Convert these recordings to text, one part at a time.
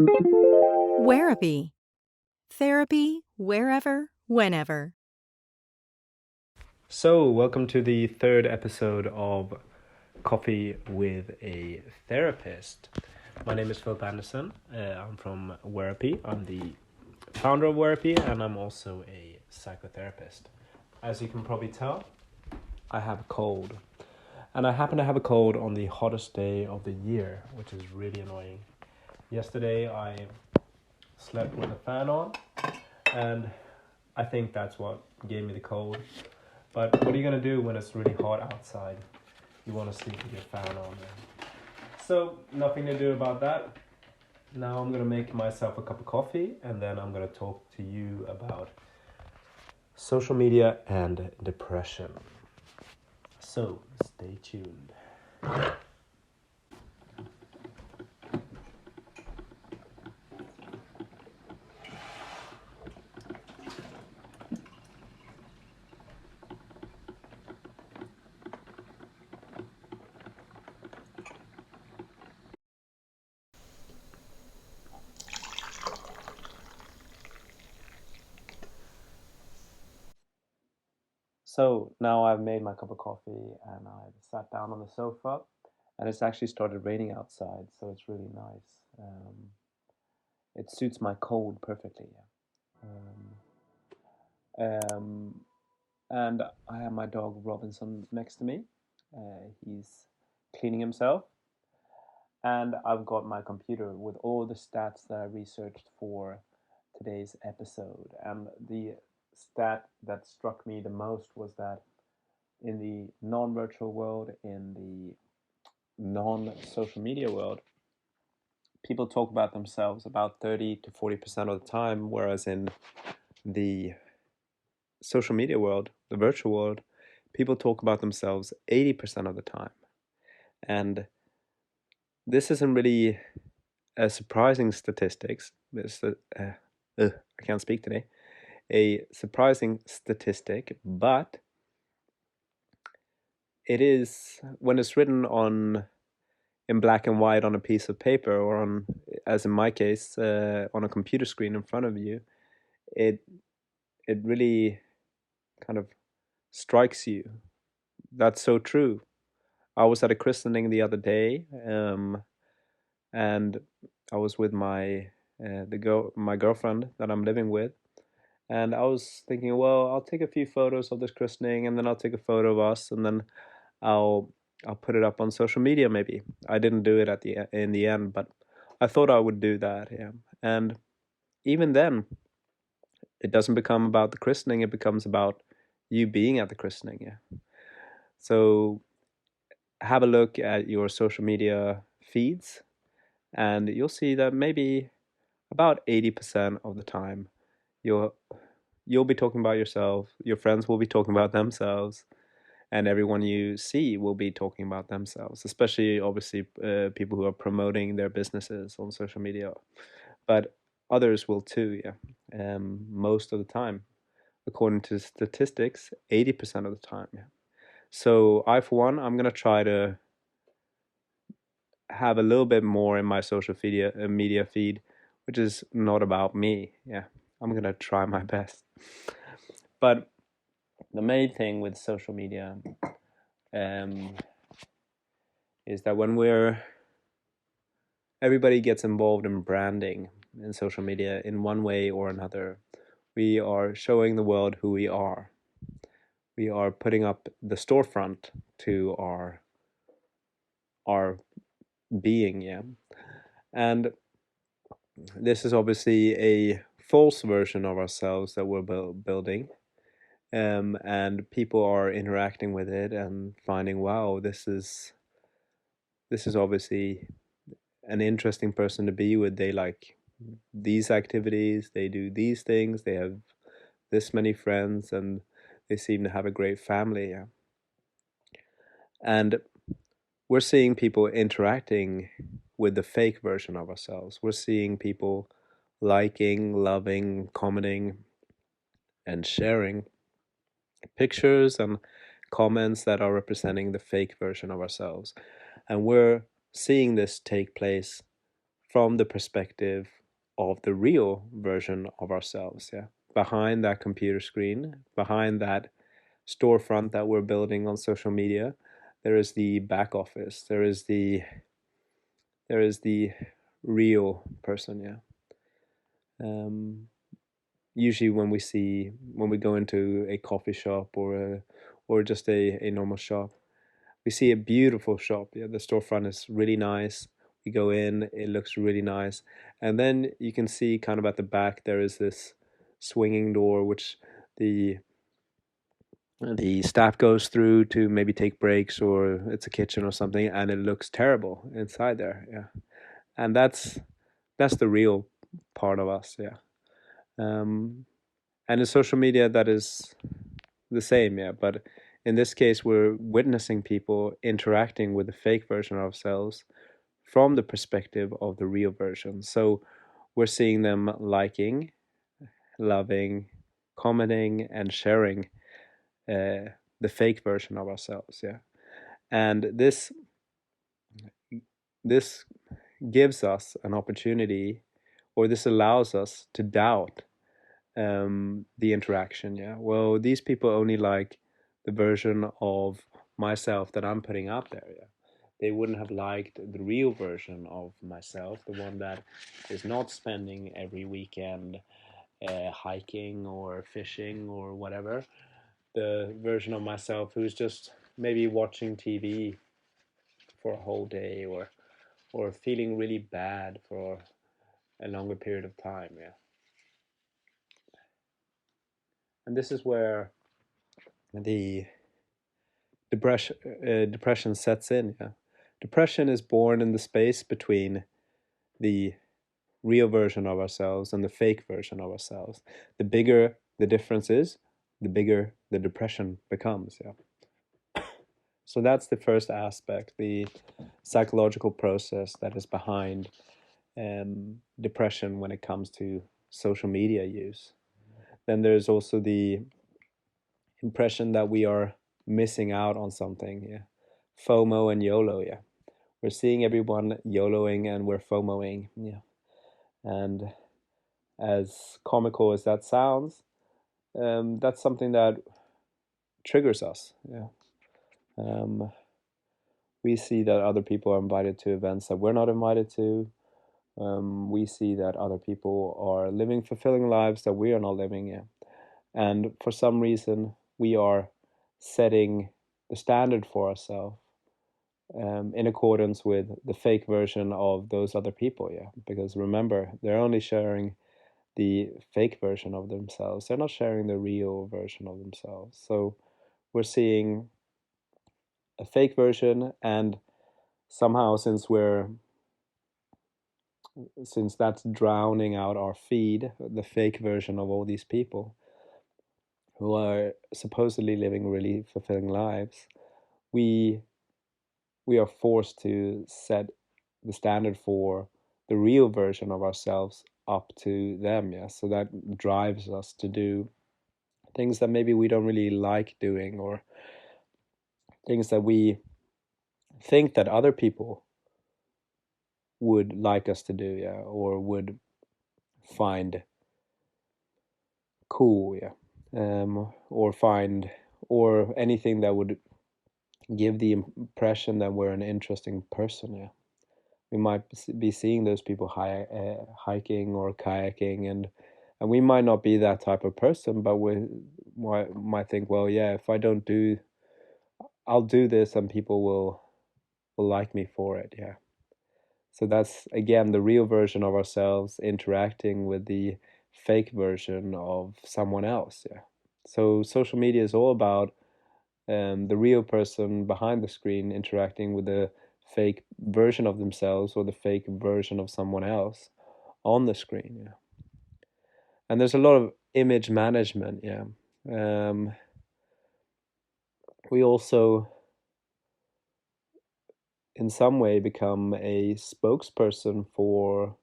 Wherapy. Therapy wherever, whenever. So, welcome to the third episode of Coffee with a Therapist. My name is Philip Anderson. I'm from Wherapy. I'm the founder of Wherapy, and I'm also a psychotherapist. As you can probably tell, I have a cold. And I happen to have a cold on the hottest day of the year, which is really annoying. Yesterday, I slept with a fan on, and I think that's what gave me the cold. But what are you going to do when it's really hot outside? You want to sleep with your fan on there. So, nothing to do about that. Now I'm going to make myself a cup of coffee, and then I'm going to talk to you about social media and depression. So, stay tuned. So now I've made my cup of coffee and I've sat down on the sofa, and it's actually started raining outside, so it's really nice. It suits my cold perfectly. Um, and I have my dog Robinson next to me. He's cleaning himself, and I've got my computer with all the stats that I researched for today's episode. And the stat that struck me the most was that in the non-virtual world, in the non-social media world, people talk about themselves about 30 to 40% of the time, whereas in the social media world, the virtual world, people talk about themselves 80% of the time. And this isn't really a surprising statistics. I can't speak today. A surprising statistic, but it is when it's written on in black and white on a piece of paper, or on, as in my case, on a computer screen in front of you. It it really kind of strikes you. That's so true. I was at a christening the other day, and I was with my girlfriend that I'm living with, and I was thinking, well, I'll take a few photos of this christening, and then I'll take a photo of us, and then I'll I'll put it up on social media. Maybe I didn't do it in the end, but I thought I would do that. Yeah, and even then, it doesn't become about the christening; it becomes about you being at the christening. Yeah, so have a look at your social media feeds, and you'll see that maybe about 80% of the time you'll you'll be talking about yourself, your friends will be talking about themselves, and everyone you see will be talking about themselves, especially obviously people who are promoting their businesses on social media, but others will too. Yeah, most of the time, according to statistics, 80% of the time. Yeah. So I, for one, I'm gonna try to have a little bit more in my social media feed, which is not about me. Yeah, I'm gonna try my best. But the main thing with social media um, is that when everybody gets involved in branding in social media in one way or another, we are showing the world who we are. We are putting up the storefront to our being, yeah. And this is obviously a false version of ourselves that we're building. And people are interacting with it and finding, wow, this is obviously an interesting person to be with. They like these activities, they do these things, they have this many friends, and they seem to have a great family. Yeah. And we're seeing people interacting with the fake version of ourselves. We're seeing people liking, loving, commenting, and sharing pictures and comments that are representing the fake version of ourselves. And we're seeing this take place from the perspective of the real version of ourselves. Yeah, behind that computer screen, behind that storefront that we're building on social media, there is the back office. There is the real person. Yeah. Usually when we go into a coffee shop or just a normal shop, we see a beautiful shop. Yeah, the storefront is really nice. We go in, it looks really nice, and then you can see kind of at the back there is this swinging door which the the staff goes through to maybe take breaks, or it's a kitchen or something, and it looks terrible inside there. Yeah, and that's the real part of us. Yeah. And in social media that is the same. Yeah, but in this case we're witnessing people interacting with the fake version of ourselves from the perspective of the real version. So we're seeing them liking, loving, commenting, and sharing the fake version of ourselves. Yeah, and this gives us an opportunity, or this allows us to doubt the interaction. Yeah, well, these people only like the version of myself that I'm putting out there. Yeah, they wouldn't have liked the real version of myself, the one that is not spending every weekend hiking or fishing or whatever. The version of myself who's just maybe watching TV for a whole day, or feeling really bad for a longer period of time. Yeah, and this is where the depression sets in. Yeah, depression is born in the space between the real version of ourselves and the fake version of ourselves. The bigger the difference is, the bigger the depression becomes. Yeah. So that's the first aspect, the psychological process that is behind depression when it comes to social media use. Then there's also the impression that we are missing out on something. Yeah, FOMO and YOLO. Yeah, we're seeing everyone YOLOing and we're FOMOing. Yeah, and as comical as that sounds, that's something that triggers us. Yeah, um, we see that other people are invited to events that we're not invited to. We see that other people are living fulfilling lives that we are not living. Yeah, and for some reason we are setting the standard for ourselves in accordance with the fake version of those other people. Yeah, because remember, they're only sharing the fake version of themselves. They're not sharing the real version of themselves. So we're seeing a fake version, and somehow since that's drowning out our feed, the fake version of all these people who are supposedly living really fulfilling lives, we we are forced to set the standard for the real version of ourselves up to them. Yeah, so that drives us to do things that maybe we don't really like doing, or things that we think that other people would like us to do. Yeah, or would find cool. Yeah, or find, or anything that would give the impression that we're an interesting person. Yeah, we might be seeing those people hiking or kayaking, and we might not be that type of person, but we might think, well, yeah, if I don't do, I'll do this, and people will like me for it. Yeah. So that's again the real version of ourselves interacting with the fake version of someone else. Yeah. So social media is all about the real person behind the screen interacting with the fake version of themselves or the fake version of someone else on the screen. Yeah. And there's a lot of image management. Yeah. We also, in some way, become a spokesperson for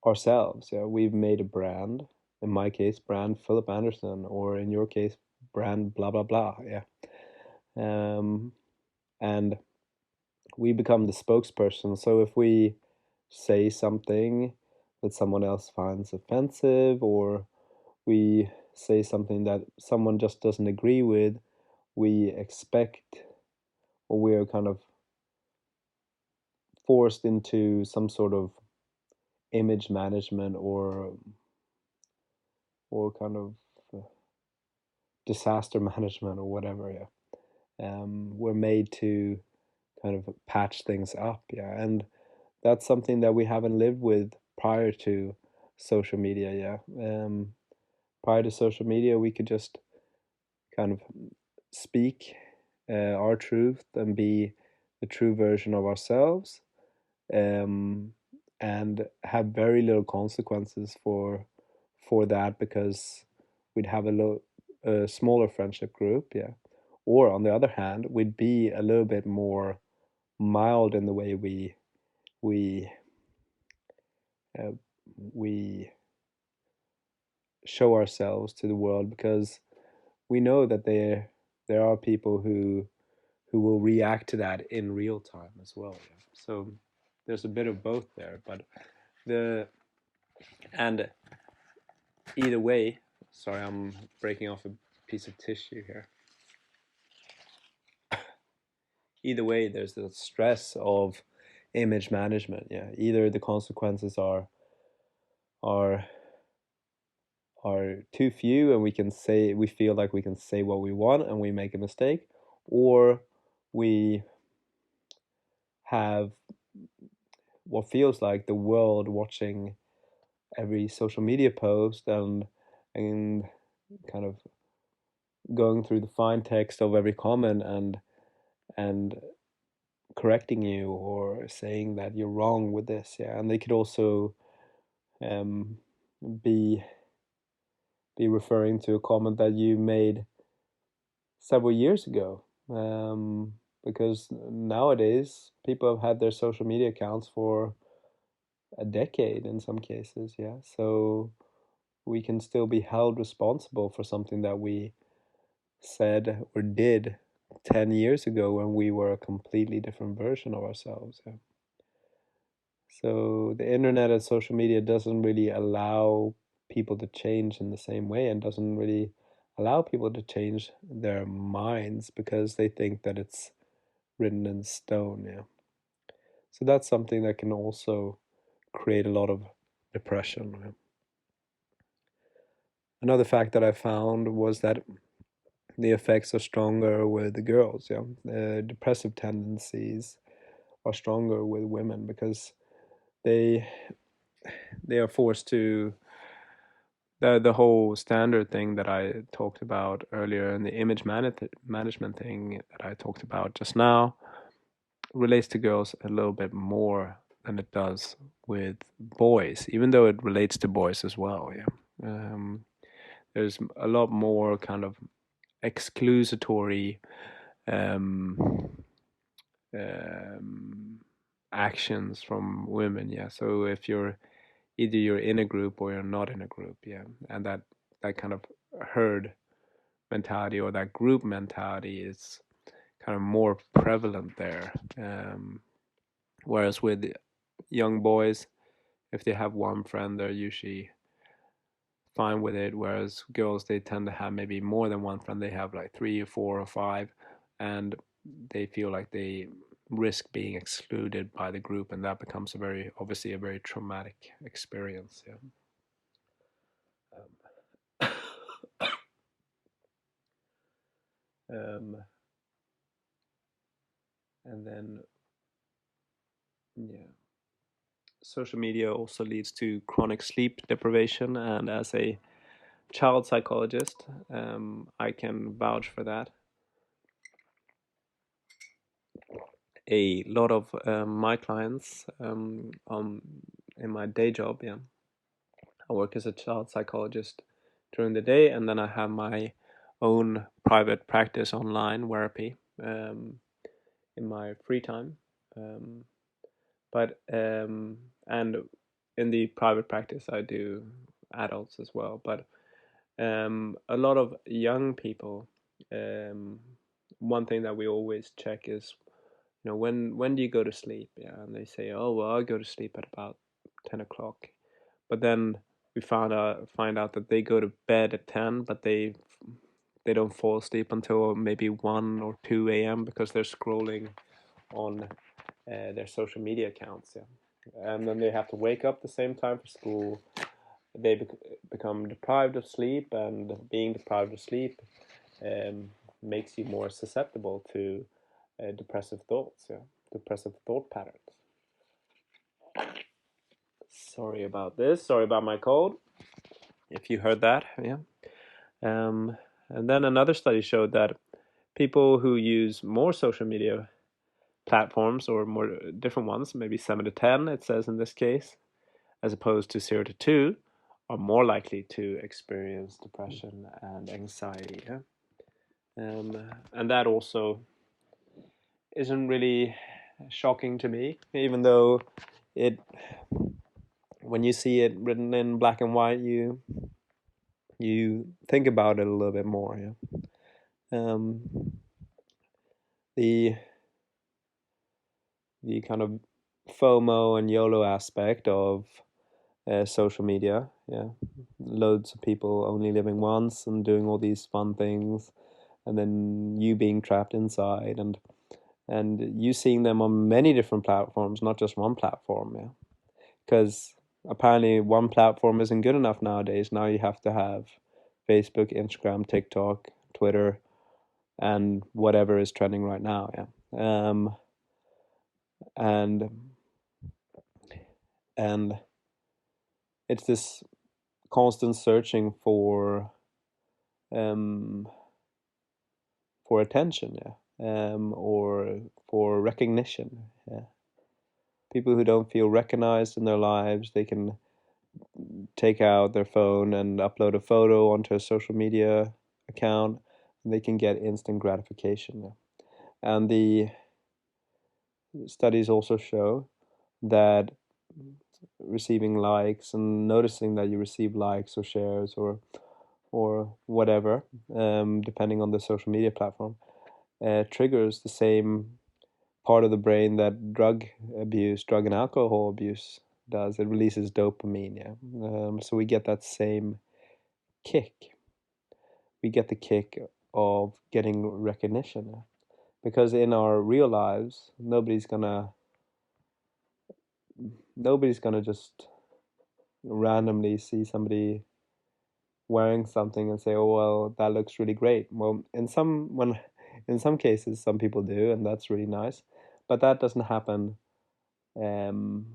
ourselves. Yeah, we've made a brand. In my case, brand Philip Anderson, or in your case, brand blah blah blah. Yeah, and we become the spokesperson. So if we say something that someone else finds offensive, or we say something that someone just doesn't agree with, we expect, or we're kind of forced into some sort of image management, or kind of uh, disaster management or whatever. Yeah, we're made to kind of patch things up. Yeah, and that's something that we haven't lived with prior to social media. Yeah, prior to social media, we could just kind of speak our truth and be the true version of ourselves, um, and have very little consequences for that, because we'd have a smaller friendship group. Yeah, or on the other hand, we'd be a little bit more mild in the way we uh, we show ourselves to the world, because we know that there are people who will react to that in real time as well. Yeah. So there's a bit of both there, but the and either way, sorry, I'm breaking off a piece of tissue here. Either way, there's the stress of image management. Yeah, either the consequences are are too few, and we feel like we can say what we want and we make a mistake, or we have what feels like the world watching every social media post, and kind of going through the fine text of every comment, and correcting you or saying that you're wrong with this. Yeah, and they could also um, be be referring to a comment that you made several years ago. Because nowadays people have had their social media accounts for a decade in some cases. Yeah, so we can still be held responsible for something that we said or did 10 years ago when we were a completely different version of ourselves. Yeah. So the internet and social media doesn't really allow people to change in the same way, and doesn't really allow people to change their minds because they think that it's written in stone. Yeah. So that's something that can also create a lot of depression. Yeah. Another fact that I found was that the effects are stronger with the girls. Yeah, the depressive tendencies are stronger with women, because they they are forced to the whole standard thing that I talked about earlier, and the management thing that I talked about just now relates to girls a little bit more than it does with boys, even though it relates to boys as well. Yeah, there's a lot more kind of exclusatory um, um, actions from women. Yeah, so if you're in a group or you're not in a group. Yeah, and that kind of herd mentality or that group mentality is kind of more prevalent there. Whereas with young boys, if they have one friend, they're usually fine with it. Whereas girls, they tend to have maybe more than one friend. They have like three or four or five, and they feel like they risk being excluded by the group, and that becomes obviously a very traumatic experience. Yeah. Um, and then, yeah, social media also leads to chronic sleep deprivation, and as a child psychologist, I can vouch for that. A lot of my clients, in my day job, yeah, I work as a child psychologist during the day, and then I have my own private practice online, Wherapy, in my free time. Um, but and in the private practice, I do adults as well. But a lot of young people, um, one thing that we always check is when do you go to sleep? Yeah, and they say, oh well, I go to sleep at about 10 o'clock. But then we find out that they go to bed at 10, but they don't fall asleep until maybe 1 or 2 a.m. because they're scrolling on their social media accounts. Yeah, and then they have to wake up the same time for school. They become deprived of sleep, and being deprived of sleep um, makes you more susceptible to depressive thoughts. Yeah, depressive thought patterns. Sorry about this. Sorry about my cold. If you heard that, yeah. Um, and then another study showed that people who use more social media platforms, or more different ones, maybe 7 to 10, it says in this case, as opposed to 0 to 2, are more likely to experience depression and anxiety. Yeah? And that also isn't really shocking to me, even though it, when you see it written in black and white, you think about it a little bit more. Yeah. The kind of FOMO and YOLO aspect of social media. Yeah, loads of people only living once and doing all these fun things, and then you being trapped inside, and you seeing them on many different platforms, not just one platform. Yeah, because apparently one platform isn't good enough nowadays. Now you have to have Facebook, Instagram, TikTok, Twitter, and whatever is trending right now. Yeah. And and it's this constant searching um for attention, yeah, or for recognition. Yeah. People who don't feel recognized in their lives, they can take out their phone and upload a photo onto a social media account, and they can get instant gratification. Yeah. And the studies also show that receiving likes and noticing that you receive likes or shares or whatever, depending on the social media platform, triggers the same part of the brain that drug and alcohol abuse does. It releases dopamine. Yeah, so we get that same kick. We get the kick of getting recognition, because in our real lives, nobody's gonna just randomly see somebody wearing something and say, "Oh well, that looks really great." Well, in some cases, some people do, and that's really nice, but that doesn't happen um,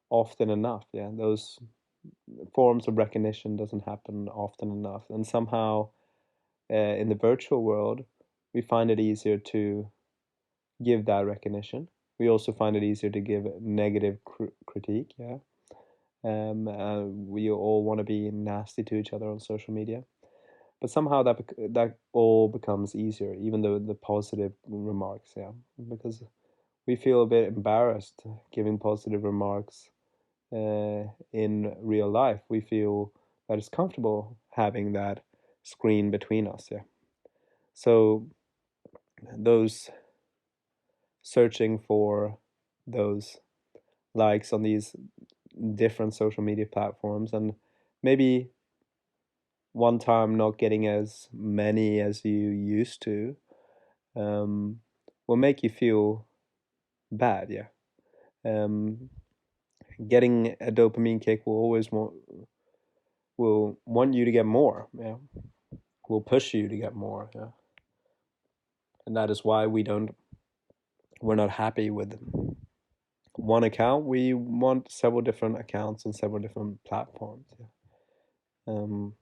often enough. Yeah, those forms of recognition doesn't happen often enough, and somehow in the virtual world, we find it easier to give that recognition. We also find it easier to give negative critique. Yeah, we all want to be nasty to each other on social media, but somehow that all becomes easier, even though the positive remarks. Yeah, because we feel a bit embarrassed giving positive remarks in real life. We feel that it's comfortable having that screen between us. Yeah. So those searching for those likes on these different social media platforms, and maybe one time not getting as many as you used to, um, will make you feel bad. Yeah. Um, Getting a dopamine kick will want you to get more. Yeah. Will push you to get more. Yeah. And that is why we're not happy with one account. We want several different accounts on several different platforms. Yeah. And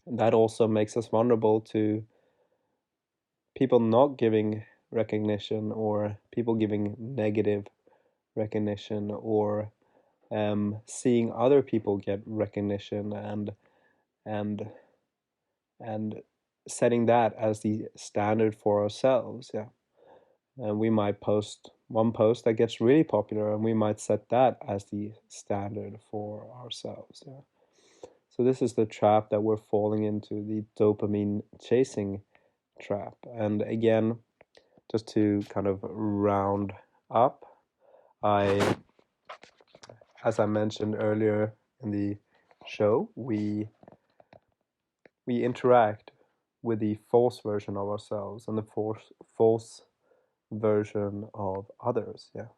that also makes us vulnerable to people not giving recognition, or people giving negative recognition, or seeing other people get recognition, and and setting that as the standard for ourselves. Yeah. And we might post one post that gets really popular, and we might set that as the standard for ourselves. Yeah. So this is the trap that we're falling into, the dopamine chasing trap. And again, just to kind of round up, I, as I mentioned earlier in the show, we interact with the false version of ourselves and the false version of others, yeah,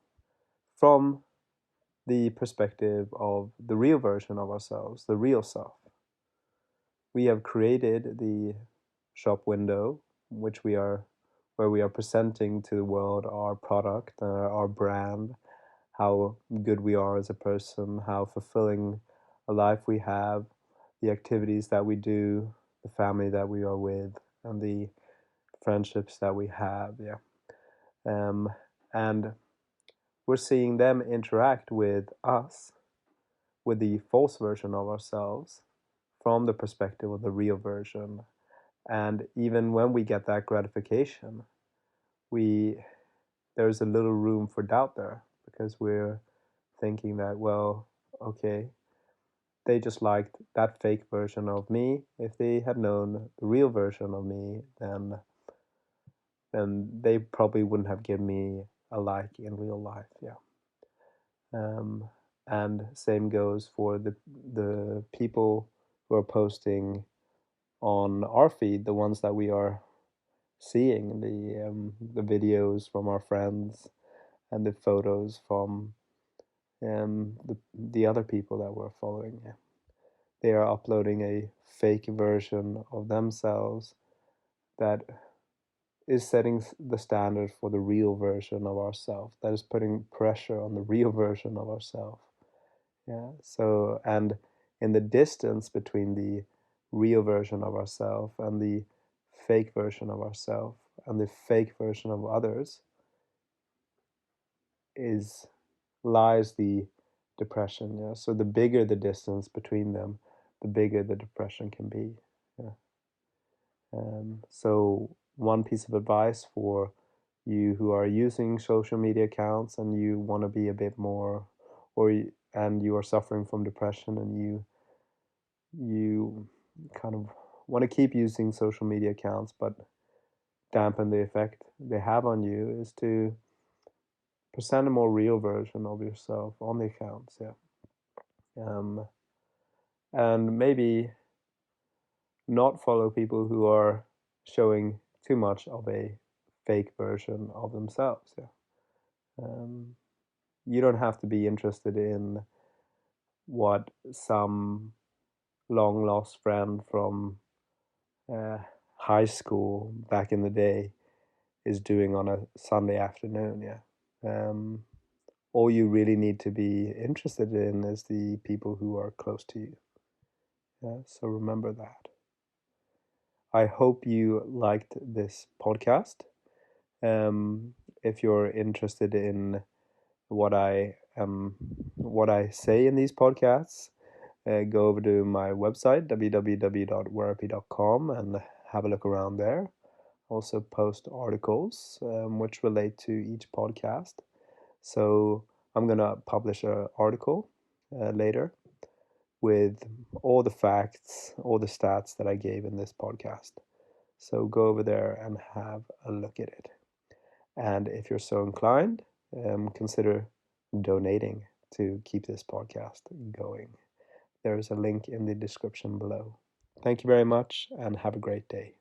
from the perspective of the real version of ourselves, the real self. We have created the shop window, where we are presenting to the world our product, our brand, how good we are as a person, how fulfilling a life we have, the activities that we do, the family that we are with, and the friendships that we have. Yeah, and we're seeing them interact with us, with the false version of ourselves, from the perspective of the real version. And even when we get that gratification, we there's a little room for doubt there, because we're thinking that, well, okay, they just liked that fake version of me. If they had known the real version of me, then they probably wouldn't have given me a like in real life. Yeah. And same goes for the people who are posting on our feed, the ones that we are seeing, the videos from our friends and the photos from the other people that we're following. Yeah. They are uploading a fake version of themselves that is setting the standard for the real version of ourselves. That is putting pressure on the real version of ourselves. Yeah. So, and in the distance between the real version of ourselves and the fake version of ourselves and the fake version of others is lies the depression. Yeah. So the bigger the distance between them, the bigger the depression can be. Yeah. So one piece of advice for you who are using social media accounts and you want to be a bit more, and you are suffering from depression, and you kind of want to keep using social media accounts but dampen the effect they have on you, is to present a more real version of yourself on the accounts. Yeah. um, and maybe not follow people who are showing too much of a fake version of themselves. Yeah. um, you don't have to be interested in what some long lost friend from uh, high school back in the day is doing on a Sunday afternoon. Yeah. All you really need to be interested in is the people who are close to you. Yeah. So remember that. I hope you liked this podcast. If you're interested in what what I say in these podcasts, go over to my website www.wherapy.com and have a look around there. Also post articles which relate to each podcast. So I'm gonna publish an article later with all the facts, all the stats that I gave in this podcast. So go over there and have a look at it. And if you're so inclined, consider donating to keep this podcast going. There is a link in the description below. Thank you very much and have a great day.